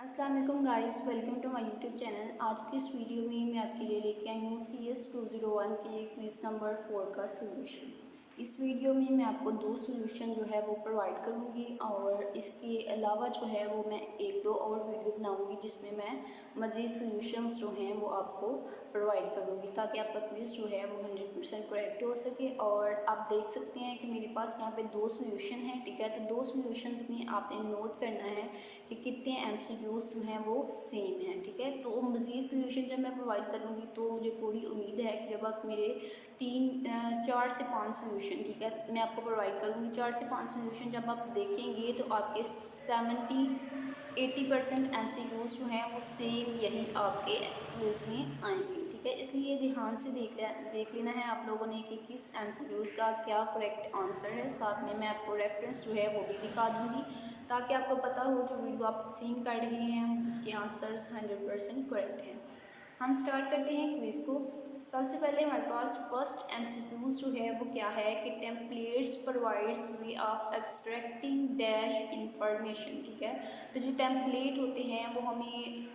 अस्सलाम वालेकुम guys, welcome to my YouTube channel. आज की इस वीडियो में मैं आपके लिए लेके आई हूँ CS 201 के क्विज नंबर 4 का सोल्यूशन। इस वीडियो में मैं आपको दो सोल्यूशन जो है वो प्रोवाइड करूँगी और इसके अलावा जो है वो मैं एक दो और वीडियो बनाऊँगी जिसमें मैं मज़ीद सोल्यूशंस जो हैं वो आपको प्रोवाइड करूँगी ताकि आपका क्विज़ जो है वो 100% करेक्ट हो सके। और आप देख सकते हैं कि मेरे पास यहाँ पे दो सोल्यूशन हैं, ठीक है। तो दो सोल्यूशंस में आपने नोट करना है कि कितने MCQs जो हैं वो सेम हैं, ठीक है। तो मज़ीद सोल्यूशन जब मैं प्रोवाइड करूँगी तो मुझे पूरी उम्मीद है कि जब आप मेरे 4 से 5 सोल्यूशन, ठीक है, मैं आपको प्रोवाइड करूँगी 4 से 5 सोल्यूशन जब आप देखेंगे तो आपके 70-80% MCQs जो हैं वो सेम यही आपके क्विज में आएंगे, ठीक है। इसलिए ध्यान से देख लेना है आप लोगों ने कि किस MCQs का क्या करेक्ट आंसर है। साथ में मैं आपको रेफरेंस जो है वो भी दिखा दूँगी ताकि आपको पता हो जो वीडियो आप सीन कर रहे हैं उसके आंसर्स 100% करेक्ट हैं। हम स्टार्ट करते हैं क्विज को। सबसे पहले हमारे पास फर्स्ट MCQs जो है वो क्या है कि templates provides way of abstracting dash information, ठीक है। तो जो टेम्पलेट होते हैं वो हमें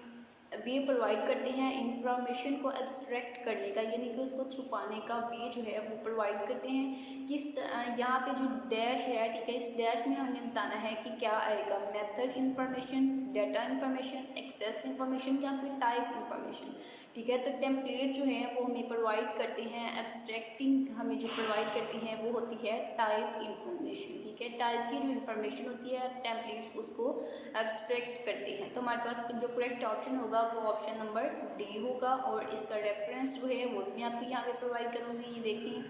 वे प्रोवाइड करते हैं इंफॉर्मेशन को एब्स्ट्रैक्ट करने का, यानी कि उसको छुपाने का वे जो है वो प्रोवाइड करते हैं। यहाँ पे जो डैश है, ठीक है, इस डैश में हमने बताना है कि क्या आएगा, method information, data information, access information या फिर टाइप इंफॉर्मेशन, ठीक है। तो टेम्पलेट जो है वो हमें प्रोवाइड करते हैं एब्स्ट्रैक्टिंग, हमें जो प्रोवाइड करती हैं वो होती है टाइप इंफॉर्मेशन, ठीक है। टाइप की जो इंफॉर्मेशन होती है टेम्पलेट्स उसको एब्स्ट्रैक्ट करते हैं। तो हमारे पास जो करेक्ट ऑप्शन होगा वो ऑप्शन नंबर डी होगा। और इसका रेफरेंस जो है वो मैं आपको यहाँ पे प्रोवाइड करूँगी। ये देखें,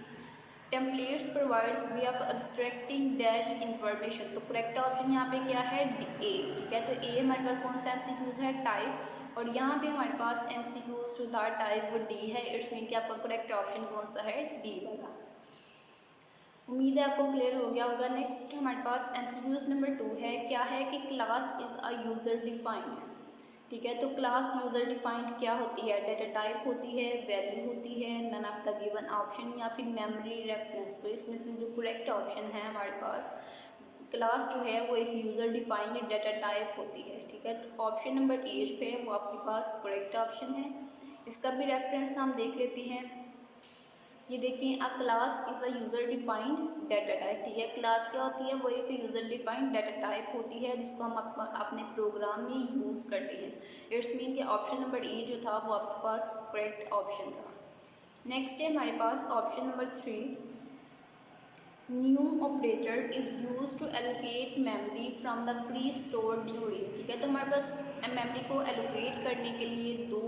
templates provides way of abstracting dash information. तो करेक्ट ऑप्शन यहाँ पे क्या है, ए, ठीक है। तो ए हमारे पास कौन सा MCQs है, टाइप। और यहाँ पे हमारे पास MCQs जो था टाइप वो डी है। इट्स मीन कि आपका करेक्ट ऑप्शन कौन सा है, डी वाला। उम्मीद है आपको क्लियर हो गया होगा। नेक्स्ट हमारे पास MCQs नंबर 2 है। क्या है कि class is a user defined, ठीक है। तो क्लास यूज़र डिफाइंड क्या होती है, डेटा टाइप होती है, वैल्यू होती है, none of the given option या फिर मेमोरी रेफरेंस। तो इसमें से जो करेक्ट ऑप्शन है हमारे पास, क्लास जो है वो एक यूज़र डिफाइंड डेटा टाइप होती है, ठीक है। तो ऑप्शन नंबर ए जो है वो आपके पास करेक्ट ऑप्शन है। इसका भी रेफरेंस हम देख लेते हैं। ये देखिए, अ class is a user defined data type, ठीक है। क्लास क्या होती है, वो एक यूज़र डिफाइंड डाटा टाइप होती है जिसको हम अपने प्रोग्राम में यूज़ करते हैं। इट्स मीन कि ऑप्शन नंबर ए जो था वो आपके पास करेक्ट ऑप्शन था। नेक्स्ट है हमारे पास option number 3, new operator is use to allocate memory from the free store during, ठीक है। तो हमारे पास मेमोरी को एलोकेट करने के लिए दो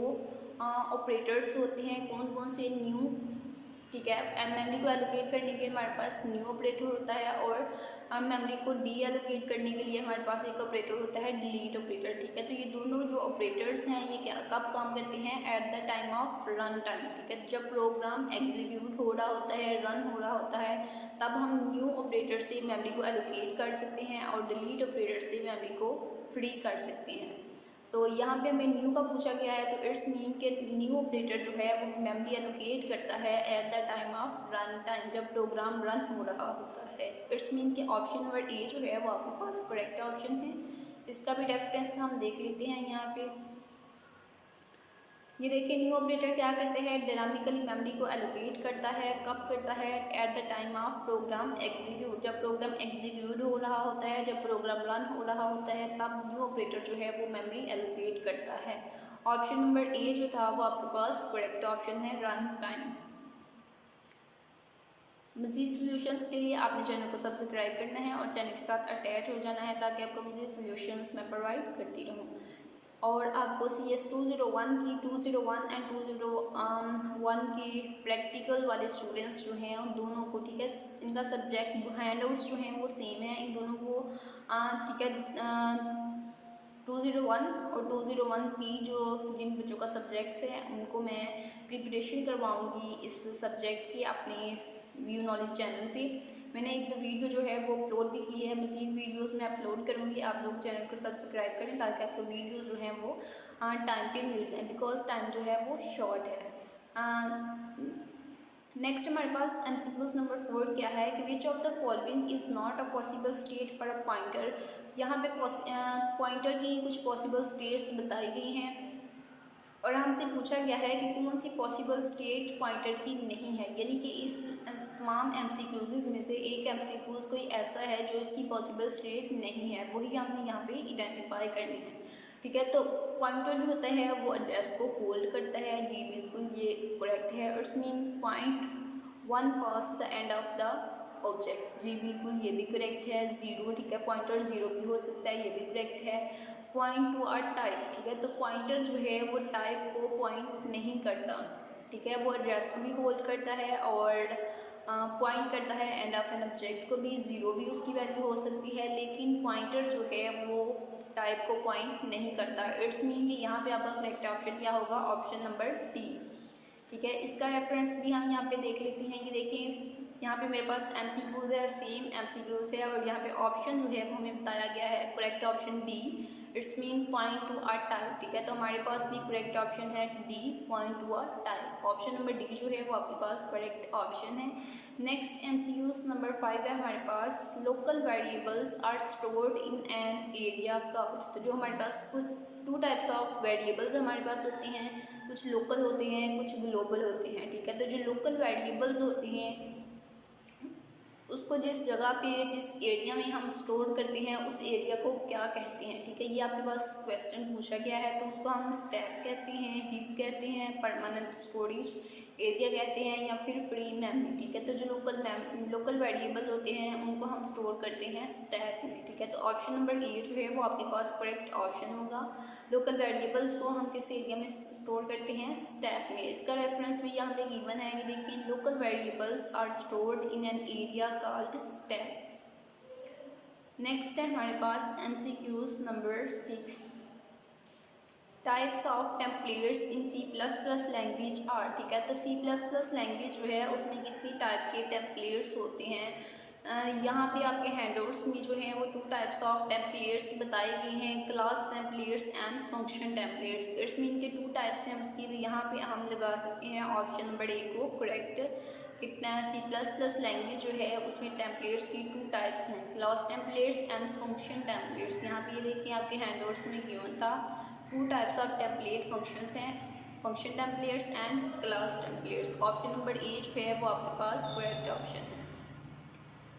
ऑपरेटर्स होते हैं। कौन कौन से, न्यू, ठीक है। मेमोरी को एलोकेट करने के लिए हमारे पास न्यू ऑपरेटर होता है और मेमोरी को डी एलोकेट करने के लिए हमारे पास एक ऑपरेटर होता है, डिलीट ऑपरेटर, ठीक है। तो ये दोनों जो ऑपरेटर्स हैं ये क्या कब काम करते हैं, at the time of run time, ठीक है। जब प्रोग्राम एग्जीक्यूट हो रहा होता है, रन हो रहा होता है, तब हम न्यू ऑपरेटर से मेमोरी को एलोकेट कर सकते हैं और डिलीट ऑपरेटर से मेमोरी को फ्री कर सकते हैं। तो यहाँ पे हमें न्यू का पूछा गया है, तो इट्स मीन के न्यू ऑपरेटर जो है वो मेमोरी एलोकेट करता है at the time of run time, जब प्रोग्राम रन हो रहा होता है। इट्स मीन के ऑप्शन नंबर ए जो है वो आपके पास करेक्ट ऑप्शन है। इसका भी रेफरेंस हम देख लेते हैं यहाँ पे। ये देखिए, न्यू ऑपरेटर क्या करते हैं, डायनामिकली मेमोरी को एलोकेट करता है। कब करता है, at the time of program execute, जब प्रोग्राम एग्जीक्यूट हो रहा होता है, जब प्रोग्राम रन हो रहा होता है, तब न्यू ऑपरेटर जो है वो मेमोरी एलोकेट करता है। ऑप्शन नंबर ए जो था वो आपके पास करेक्ट ऑप्शन है, रन टाइम। मज़ीद सोल्यूशंस के लिए आपने चैनल को सब्सक्राइब करना है और चैनल के साथ अटैच हो जाना है ताकि आपको मज़ीद सोल्यूशंस मैं प्रोवाइड करती रहूँ। और आपको CS 201 की 201 एंड 201 की प्रैक्टिकल वाले स्टूडेंट्स जो हैं उन दोनों को, ठीक है, इनका सब्जेक्ट हैंडआउट्स जो हैं वो सेम है इन दोनों को, ठीक है। 201 और 201P जो जिन बच्चों का सब्जेक्ट्स है उनको मैं प्रिपरेशन करवाऊँगी इस सब्जेक्ट की अपने व्यू नॉलेज चैनल पे। मैंने एक दो वीडियो जो है वो अपलोड भी की है, मज़ीद वीडियोस मैं अपलोड करूँगी। आप लोग चैनल को सब्सक्राइब करें ताकि आपको वीडियोस जो हैं वो टाइम पे मिल जाए, बिकॉज टाइम जो है वो शॉर्ट है। नेक्स्ट हमारे पास एमसीक्यूज नंबर 4 क्या है कि which of the following is not a possible state for a pointer. यहाँ पे पॉइंटर की कुछ पॉसिबल स्टेट्स बताई गई हैं और हमसे पूछा गया है कि कौन सी पॉसिबल स्टेट पॉइंटर की नहीं है, यानी कि इस तमाम एमसीक्यूज में से एक एमसीक्यूज कोई ऐसा है जो इसकी पॉसिबल स्टेट नहीं है, वही हमने यहाँ पे आइडेंटिफाई करनी है। ठीक है, तो पॉइंटर जो होता है वो एड्रेस को होल्ड करता है, जी बिल्कुल ये करेक्ट है। It's mean point one pass the end of the object, जी बिल्कुल ये भी करेक्ट है। ज़ीरो, ठीक है, पॉइंटर ज़ीरो भी हो सकता है, ये भी करेक्ट है। पॉइंट टू आर टाइप, ठीक है, तो पॉइंटर जो है वो टाइप को पॉइंट नहीं करता, ठीक है, वो एड्रेस को भी होल्ड करता है और पॉइंट करता है एंड ऑफ एन ऑब्जेक्ट को भी। ज़ीरो भी उसकी वैल्यू हो सकती है, लेकिन पॉइंटर जो है वो टाइप को पॉइंट नहीं करता। इट्स मीन कि यहाँ पे आपका करेक्ट ऑप्शन क्या होगा, ऑप्शन नंबर डी। ठीक है, इसका रेफरेंस भी हम यहाँ पे देख लेते हैं कि देखिए यहाँ पे मेरे पास एमसीक्यूज है, सेम एमसीक्यूज है और यहाँ पे ऑप्शन जो है वो हमें बताया गया है correct option D. It's mean point to R type, ठीक है, तो हमारे पास भी करेक्ट ऑप्शन है D, point to R type. Option number D जो है वो आपके पास करेक्ट ऑप्शन है। नेक्स्ट एमसीक्यूज नंबर 5 है हमारे पास, local variables are stored in an area couch. तो जो हमारे पास कुछ टू टाइप्स ऑफ वेरिएबल्स हमारे पास होते हैं, कुछ लोकल होते हैं, कुछ ग्लोबल होते हैं। ठीक है, तो जो लोकल वेरिएबल्स होते हैं उसको जिस जगह पे, जिस एरिया में हम स्टोर करते हैं उस एरिया को क्या कहते हैं। ठीक है, ये आपके पास क्वेश्चन पूछा गया है, तो उसको हम स्टैक कहते हैं, हीप कहते हैं, परमानेंट स्टोरेज एरिया कहते हैं या फिर फ्री मेमोरी। ठीक है, तो जो लोकल वेरिएबल होते हैं उनको हम स्टोर करते हैं स्टैक में। ठीक है, तो ऑप्शन नंबर ए जो है वो आपके पास करेक्ट ऑप्शन होगा। लोकल वेरिएबल्स को हम किस एरिया में स्टोर करते हैं, स्टैक में। इसका रेफरेंस भी यहाँ पे गिवन है, देखिए local variables are stored in an area called stack. Next है हमारे पास MCQs number 6, types of templates in C++ language are. ठीक है, तो C++ लैंग्वेज जो है उसमें कितनी टाइप के टेम्पलेट्स होते हैं। यहाँ पे आपके हैंडआउट्स में जो है वो टू टाइप्स ऑफ टेम्पलेट्स बताई गई हैं, class templates and function templates. It's mean के टू टाइप्स हैं उसकी, तो यहाँ पे हम लगा सकते हैं ऑप्शन नंबर ए को करेक्ट। कितना C++ लैंग्वेज जो है उसमें टेम्पलेट्स की टू टाइप्स हैं, class templates and function templates. यहाँ पे ये देखिए आपके हैंडआउट्स में गिवन था, two types of template functions हैं, function templates and class templates. Option number A जो है वो आपके पास करेक्ट ऑप्शन है।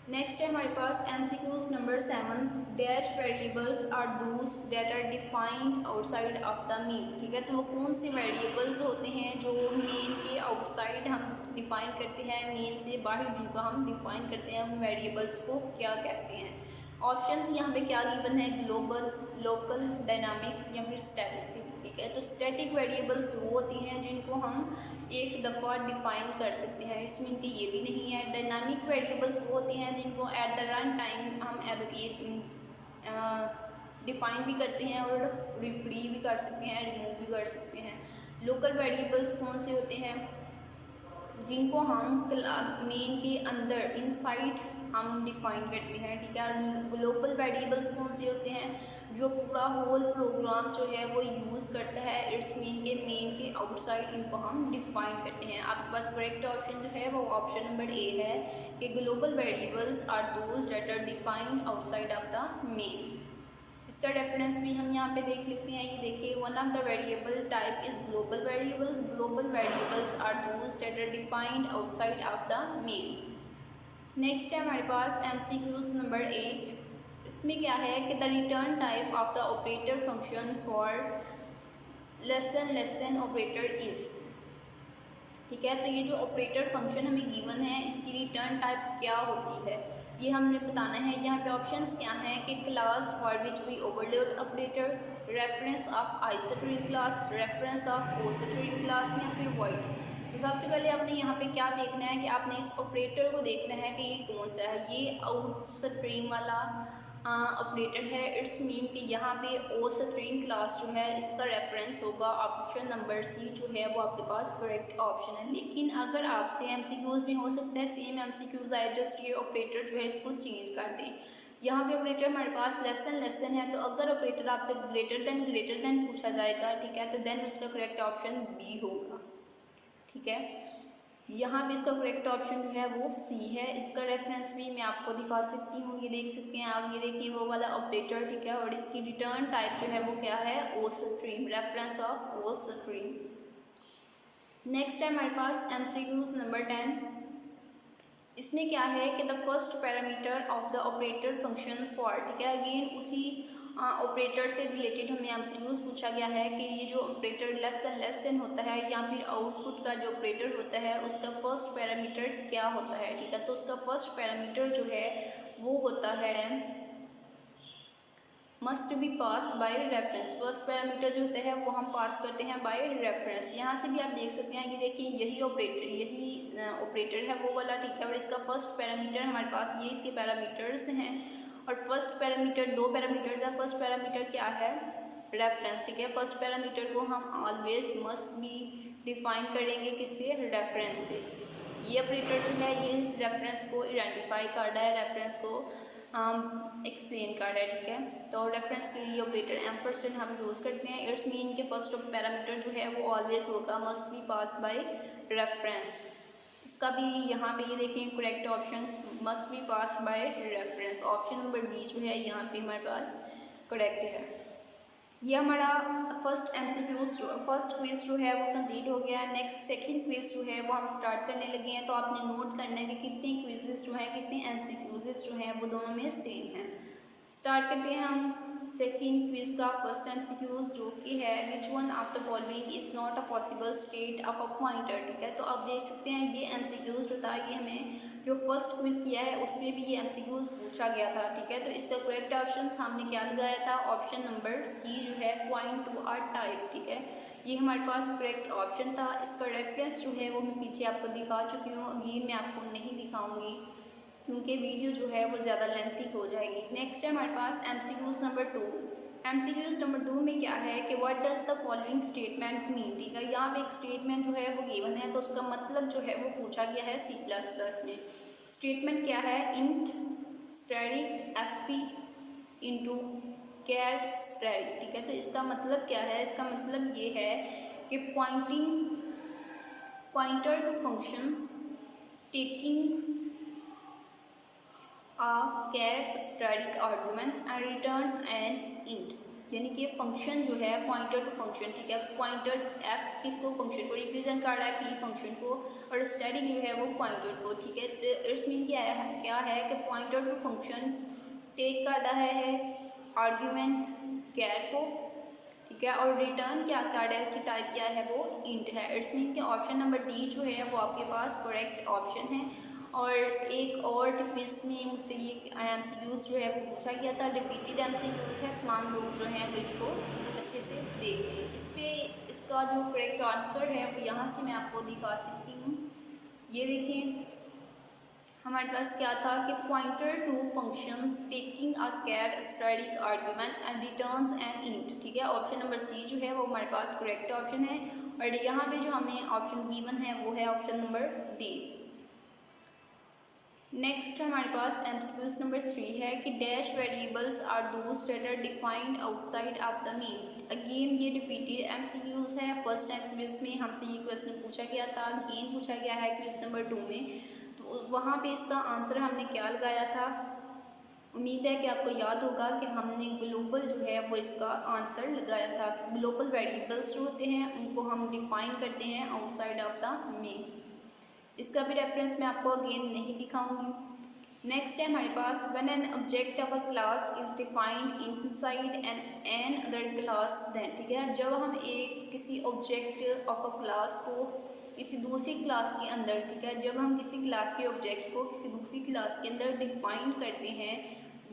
नेक्स्ट है हमारे पास MCQs number 7, dash variables are those that are defined outside of the main. ठीक है, तो वो कौन से वेरिएबल्स होते हैं जो मेन के आउटसाइड हम डिफाइन करते हैं, मेन से बाहर जिनको हम डिफाइन करते हैं, उन वेरिएबल्स को क्या कहते हैं। ऑप्शंस यहाँ पे क्या गिवन है, ग्लोबल, लोकल, डायनामिक या फिर स्टैटिक। ठीक है, तो स्टैटिक वेरिएबल्स वो होती हैं जिनको हम एक दफ़ा डिफाइन कर सकते हैं, इट्स मीन कि ये भी नहीं है। डायनामिक वेरिएबल्स वो होती हैं जिनको एट द रन टाइम हम डिफाइन भी करते हैं और फ्री भी कर सकते हैं, रिमूव भी कर सकते हैं। लोकल वेरिएबल्स कौन से होते हैं, जिनको हम मेन के अंदर इनसाइड हम डिफाइन करते हैं। ठीक है, ग्लोबल वेरिएबल्स कौन से होते हैं, जो पूरा होल प्रोग्राम जो है वो यूज़ करता है, इट्स मीन के मेन के आउटसाइड इनको हम डिफाइन करते हैं। आपके पास करेक्ट ऑप्शन जो है वो ऑप्शन नंबर ए है कि global variables are those that are defined outside of the main. इसका रेफरेंस भी हम यहाँ पे देख लेते हैं, ये देखिए one of the variable type is global variables, global variables are those that are defined outside of the main. Next है हमारे पास एमसीक्यूज नंबर 8, इसमें क्या है कि the return type of the operator function for less than operator is. ठीक है, तो ये जो ऑपरेटर फंक्शन हमें गिवन है इसकी रिटर्न टाइप क्या होती है ये हमने बताना है। यहाँ पे ऑप्शंस क्या हैं कि class for which we overload operator, reference of आइसोट्रिक क्लास, रेफरेंस ऑफ ओसोट्रिक क्लास या फिर वॉइड। तो सबसे पहले आपने यहाँ पे क्या देखना है कि आपने इस ऑपरेटर को देखना है कि ये कौन सा है, ये आउटस्ट्रीम वाला ऑपरेटर है। इट्स मीन कि यहाँ पे ओ स्ट्रीम क्लास जो है इसका रेफरेंस होगा ऑप्शन नंबर सी जो है वो आपके पास करेक्ट ऑप्शन है। लेकिन अगर आपसे एमसीक्यूज में हो सकता है सेम एमसीक्यूज आए, जस्ट ये ऑपरेटर जो है इसको चेंज कर दें। यहाँ पे ऑपरेटर हमारे पास लेस देन है, तो अगर ऑपरेटर आपसे ग्रेटर देन पूछा जाएगा, ठीक है, तो देन उसका करेक्ट ऑप्शन बी होगा। ठीक है, यहाँ पे इसका करेक्ट ऑप्शन जो है वो सी है। इसका रेफरेंस भी मैं आपको दिखा सकती हूँ, ये देख सकते हैं आप, ये देखिए वो वाला ऑपरेटर, ठीक है। और इसकी रिटर्न टाइप जो है वो क्या है, O stream, reference of O stream. Next है हमारे पास MCQs नंबर 10। इसमें क्या है कि the first parameter of the operator function for, ठीक है। अगेन उसी ऑपरेटर से रिलेटेड हमें MCQs पूछा गया है कि ये जो ऑपरेटर लेस देन होता है या फिर आउटपुट का जो ऑपरेटर होता है उसका फर्स्ट पैरामीटर क्या होता है, ठीक है। तो उसका फर्स्ट पैरामीटर जो है वो होता है must be pass by reference. First parameter जो होता है वो हम पास करते हैं बाय रेफरेंस। यहाँ से भी आप देख सकते हैं, ये देखिए यही ऑपरेटर है वो वाला, ठीक है। और इसका फर्स्ट पैरामीटर हमारे पास ये इसके पैरामीटर्स हैं। और फर्स्ट पैरामीटर, दो पैरामीटर है। फर्स्ट पैरामीटर क्या है, रेफरेंस, ठीक है। फर्स्ट पैरामीटर को हम ऑलवेज मस्ट बी डिफाइन करेंगे किससे, रेफरेंस से। ये ऑपरेटर जो है ये रेफरेंस को आइडेंटिफाई कर रहा है, रेफरेंस को एक्सप्लेन कर रहा है, ठीक है। तो रेफरेंस के लिए ऑपरेटर एम्परसेंड हम यूज़ करते हैं। इट्स मीन के फर्स्ट पैरामीटर जो है वो ऑलवेज होगा must be passed by reference. इसका भी यहाँ पे ये देखें correct option must be passed by reference, option number B जो है यहाँ पे हमारे पास करेक्ट है। ये हमारा फर्स्ट क्विज जो है वो कंप्लीट हो गया है। नेक्स्ट सेकंड क्विज जो है वो हम स्टार्ट करने लगे हैं। तो आपने नोट करना है कि कितने क्विजेस जो हैं, कितने MCQs जो हैं वो दोनों में सेम हैं। स्टार्ट करते हैं हम सेकंड क्विज का फर्स्ट MCQ जो कि है which one of the following is not a possible state of a pointer, ठीक है। तो आप देख सकते हैं ये MCQs जो था ये हमें जो फर्स्ट क्विज किया है उसमें भी ये MCQs पूछा गया था, ठीक है। तो इसका करेक्ट ऑप्शन हमने क्या लगाया था, ऑप्शन नंबर सी जो है पॉइंट टू आर टाइप, ठीक है। ये हमारे पास करेक्ट ऑप्शन था। इसका रेफरेंस जो है वो मैं पीछे आपको दिखा चुकी हूँ, अगेन मैं आपको नहीं दिखाऊंगी क्योंकि वीडियो जो है वो ज़्यादा लेंथी हो जाएगी। नेक्स्ट है हमारे पास MCQs नंबर 2। MCQs नंबर 2 में क्या है कि what does the following statement mean, ठीक है। यहाँ पे एक स्टेटमेंट जो है वो गिवन है, तो उसका मतलब जो है वो पूछा गया है C++ में। स्टेटमेंट क्या है, इंट स्टैटिक FP इंटू कैर स्टैटिक, ठीक है। तो इसका मतलब क्या है, इसका मतलब ये है कि pointer to function taking char static argument and return and int, यानी कि फंक्शन जो है पॉइंटर टू फंक्शन, ठीक है। पॉइंटर एफ किसको, फंक्शन को रिप्रेजेंट कर रहा है, पी फंक्शन को, और स्टैटिक जो है वो पॉइंटर को, ठीक है। तो इट्स मीन क्या है कि पॉइंटर टू फंक्शन टेक कर रहा है आर्ग्यूमेंट कैर को, ठीक है। और रिटर्न क्या कर रहा है, उसकी टाइप क्या है, वो इंट है। इट्स मीन कि ऑप्शन नंबर डी जो है वो आपके पास करेक्ट ऑप्शन है। और एक और क्विज में मुझसे ये MCQs जो है वो पूछा गया था, रिपीटेड MCQs है, तमाम लोग जो हैं वो इसको अच्छे से देख लें। इस पर इसका जो करेक्ट आंसर है वो यहाँ से मैं आपको दिखा सकती हूँ। ये देखिए हमारे पास क्या था कि pointer to function taking a char static argument and returns an int, ठीक है। ऑप्शन नंबर सी जो है वो हमारे पास करेक्ट ऑप्शन है। और यहाँ पे जो हमें ऑप्शन गिवन है वो है ऑप्शन नंबर डी। नेक्स्ट हमारे पास MCQs नंबर 3 है कि dash variables are those that are defined outside of the mean. Again ये रिपीटेड MCQs है। फर्स्ट टाइम क्विज में हमसे ये क्वेश्चन पूछा गया था, अगेन पूछा गया है क्विज नंबर 2 में। तो वहाँ पे इसका आंसर हमने क्या लगाया था, उम्मीद है कि आपको याद होगा कि हमने ग्लोबल जो है वो इसका आंसर लगाया था। ग्लोबल वेरिएबल्स जो होते हैं उनको हम डिफाइन करते हैं आउटसाइड ऑफ द मीन। इसका भी रेफरेंस मैं आपको अगेन नहीं दिखाऊंगी। नेक्स्ट है हमारे पास when an object of a class is defined inside an other class then, ठीक है। जब हम एक किसी ऑब्जेक्ट ऑफ अ क्लास को किसी दूसरी क्लास के अंदर, ठीक है, जब हम किसी क्लास के ऑब्जेक्ट को किसी दूसरी क्लास के अंदर डिफाइन करते हैं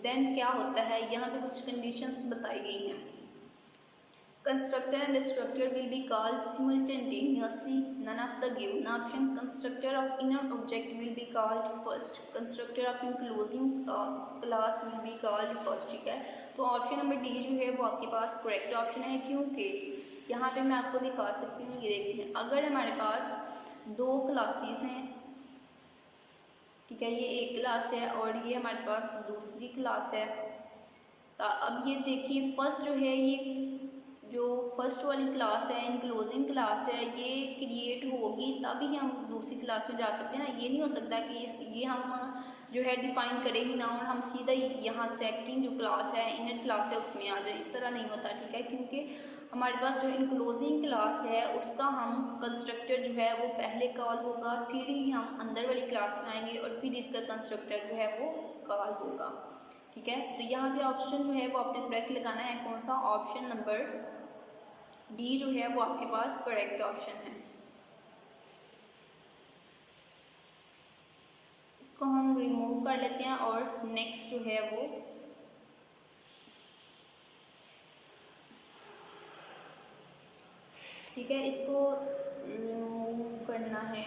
देन क्या होता है, यहाँ पे कुछ कंडीशंस बताई गई हैं। Constructor and destructor will be called simultaneously. None of the given option. Constructor of inner object will be called first. Constructor of enclosing class will be called first, ठीक है। तो ऑप्शन नंबर डी जो है वो आपके पास correct option है, क्योंकि यहाँ पे मैं आपको दिखा सकती हूँ। ये देखिए अगर हमारे पास दो क्लासेस हैं, ठीक है, ये एक क्लास है और ये हमारे पास दूसरी क्लास है। तो अब ये देखिए फर्स्ट जो है ये जो फर्स्ट वाली क्लास है, इनक्लोजिंग क्लास है, ये क्रिएट होगी तभी हम दूसरी क्लास में जा सकते हैं ना। ये नहीं हो सकता कि ये हम जो है डिफाइन करें ही ना और हम सीधा यहाँ सेकंड जो क्लास है, इनर क्लास है, उसमें आ जाए। इस तरह नहीं होता, ठीक है, क्योंकि हमारे पास जो इनक्लोजिंग क्लास है उसका हम कंस्ट्रक्टर जो है वो पहले कॉल होगा, फिर ही हम अंदर वाली क्लास में आएंगे और फिर इसका कंस्ट्रक्टर जो है वो कॉल होगा, ठीक है। तो यहाँ पे ऑप्शन जो है वो आपने करेक्ट लगाना है। कौन सा? ऑप्शन नंबर डी जो है वो आपके पास करेक्ट ऑप्शन है। इसको हम रिमूव कर लेते हैं और नेक्स्ट जो है वो ठीक है, इसको रिमूव करना है।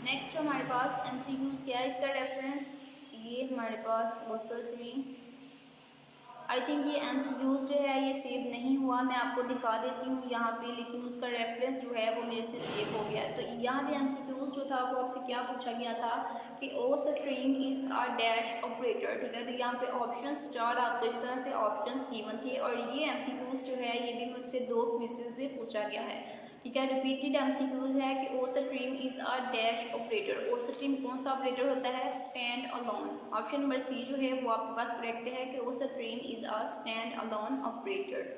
नेक्स्ट हमारे पास एमसीक्यूज क्या है, इसका रेफरेंस ये हमारे पास ओसल 3। आई थिंक ये एमसीक्यूज जो है ये सेव नहीं हुआ, मैं आपको दिखा देती हूँ यहाँ पे, लेकिन उसका रेफरेंस जो है वो मेरे से सेव हो गया है। तो यहाँ पे एमसीक्यूज जो था वो आपसे क्या पूछा गया था कि O stream is a dash operator, ठीक है। तो यहाँ पे ऑप्शंस 4 आपको इस तरह से ऑप्शंस गिवन थे और ये एमसीक्यूज जो है ये भी मुझसे 2 क्विज़ेस में पूछा गया है, ठीक है। रिपीटेड एमसीक्यूज है कि O stream is a dash operator. O stream कौन सा ऑपरेटर होता है? Stand alone. Option number C जो है वो आपके पास करेक्ट है कि O stream is a stand alone operator.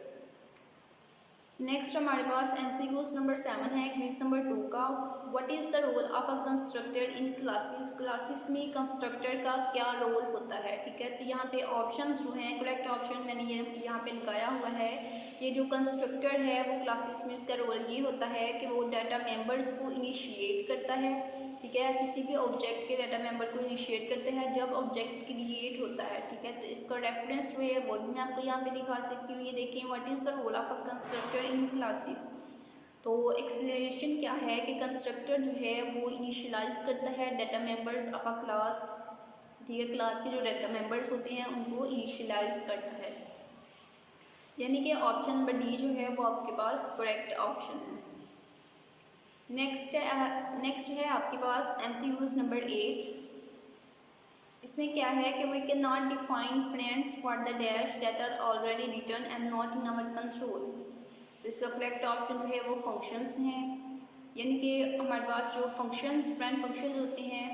Next हमारे पास एमसीक्यूज नंबर 7 है, क्विज नंबर 2 का। What is the role of a constructor in classes? Classes में कंस्ट्रक्टर का क्या रोल होता है, ठीक है। तो यहाँ पे ऑप्शंस जो हैं, करेक्ट ऑप्शन मैंने ये यहाँ पे लगाया हुआ है। ये जो कंस्ट्रक्टर है वो क्लासेस में इसका रोल ये होता है कि वो डाटा मेंबर्स को इनिशिएट करता है, ठीक है। किसी भी ऑब्जेक्ट के डाटा मेंबर को इनिशिएट करते हैं जब ऑब्जेक्ट क्रिएट होता है, ठीक है। तो इसका रेफरेंस जो है वो भी मैं आपको यहाँ पे दिखा सकती हूँ। ये देखिए, what is the role of a constructor in classes. तो एक्सप्लेनेशन क्या है कि कंस्ट्रक्टर जो है वो इनिशियलाइज करता है data members of a class, ठीक है। क्लास के जो डाटा मेंबर्स होते हैं उनको इनिशियलाइज करता है, यानी कि ऑप्शन नंबर डी जो है वो आपके पास करेक्ट ऑप्शन है। नेक्स्ट है आपके पास एमसीक्यूज नंबर 8। इसमें क्या है कि we can not define friends for the dash that are already return and not in our control. तो इसका करेक्ट ऑप्शन जो है वो फंक्शंस हैं, यानी कि हमारे पास जो फंक्शंस फ्रेंड फंक्शंस होते हैं,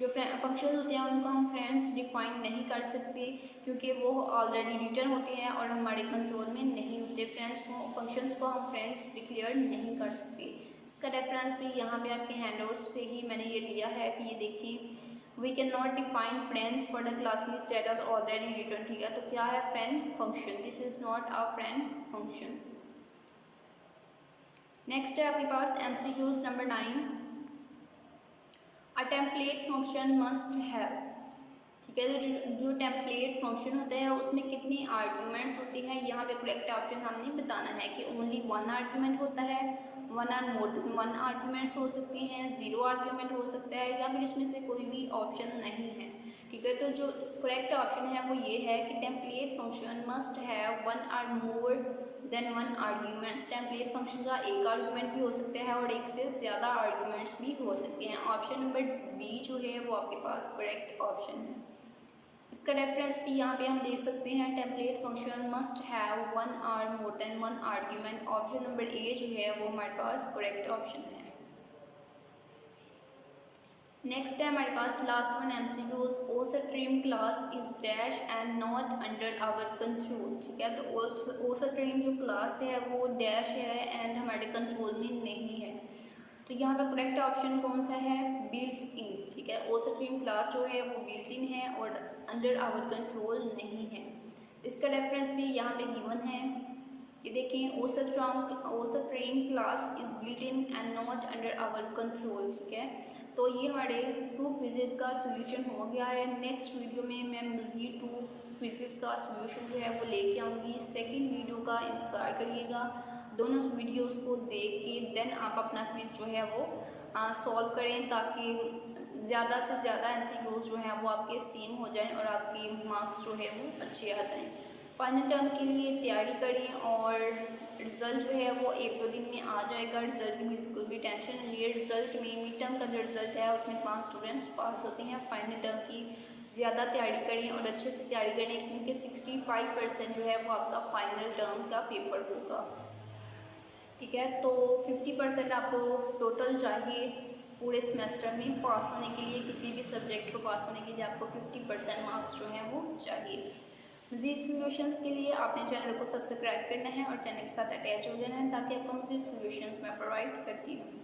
जो फंक्शंस होते हैं उनको हम फ्रेंड्स डिफाइन नहीं कर सकते क्योंकि वो ऑलरेडी रिटर्न होते हैं और हमारे कंट्रोल में नहीं होते। फंक्शंस को हम फ्रेंड्स डिक्लेयर नहीं कर सकते। इसका रेफरेंस भी यहाँ पे आपके हैंडआउट्स से ही मैंने ये लिया है कि ये देखिए, we can not define friends for the classes that are already written, ठीक है। तो क्या है? Friend function. This is not a friend function. Next है आपके पास MCQs number 9। A template function must have, ठीक है। जो टेम्पलेट फंक्शन होता है उसमें कितनी आर्ग्यूमेंट्स होती हैं? यहाँ पे करेक्ट ऑप्शन हमने बताना है कि ओनली 1 आर्ग्यूमेंट होता है, 1 और मोर देन 1 आर्ग्यूमेंट्स हो सकते हैं, 0 आर्ग्यूमेंट हो सकता है, या फिर इसमें से कोई भी ऑप्शन नहीं है, ठीक है। तो जो करेक्ट ऑप्शन है वो ये है कि टेम्पलेट फंक्शन मस्ट हैव 1 और more than 1 arguments. Template function का एक आर्ग्यूमेंट भी हो सकता है और एक से ज़्यादा आर्ग्यूमेंट्स भी हो सकते हैं। ऑप्शन नंबर बी जो है वो आपके पास करेक्ट ऑप्शन है। इसका रेफरेंस भी यहाँ पे हम देख सकते हैं, टेम्पलेट फंक्शन मस्ट हैव 1 और more than 1 argument. Option number A जो है वो हमारे पास करेक्ट ऑप्शन है। नेक्स्ट है हमारे पास लास्ट वन एमसीक्यूज। ओ stream class is dash and not under our control, ठीक है। तो ओ स्ट्रीम जो क्लास है वो डैश है एंड हमारे कंट्रोल में नहीं है। तो यहाँ पर करेक्ट ऑप्शन कौन सा है? बिल्ट इन, ठीक है। ओ स्ट्रीम क्लास जो है वो बिल्ट इन है और अंडर आवर कंट्रोल नहीं है। इसका रेफरेंस भी यहाँ पे गिवन है, ये देखिए, o stream class is built in and not under our control, ठीक है। तो ये हमारे 2 क्विजेज़ का सोल्यूशन हो गया है। नेक्स्ट वीडियो में मैं मज़ीद 2 क्विजेज़ का सोल्यूशन जो है वो लेके आऊँगी। सेकंड वीडियो का इंतज़ार करिएगा। दोनों वीडियोस को देख के देन आप अपना क्विज़ जो है वो सॉल्व करें ताकि ज़्यादा से ज़्यादा एमसीक्यूज जो हैं वो आपके सेम हो जाएं और आपके मार्क्स जो है वो अच्छे आ जाएँ। फाइनल टर्म के लिए तैयारी करें और रिज़ल्ट जो है वो 1-2 दिन में आ जाएगा। रिज़ल्ट की बिल्कुल भी टेंशन नहीं है। रिज़ल्ट में मिड टर्म का जो रिज़ल्ट है उसमें 5 स्टूडेंट्स पास होते हैं, फाइनल टर्म की ज़्यादा तैयारी करें और अच्छे से तैयारी करें, क्योंकि 65% जो है वो आपका फाइनल टर्म का पेपर होगा। ठीक है, तो 50% आपको टोटल चाहिए पूरे सेमेस्टर में पास होने के लिए। किसी भी सब्जेक्ट को पास होने के लिए आपको 50% मार्क्स जो हैं वो चाहिए। मज़ीद सॉल्यूशंस के लिए आपने चैनल को सब्सक्राइब करना है और चैनल के साथ अटैच हो जाना है, ताकि आपको मज़ीद सॉल्यूशंस मैं प्रोवाइड करती हूँ।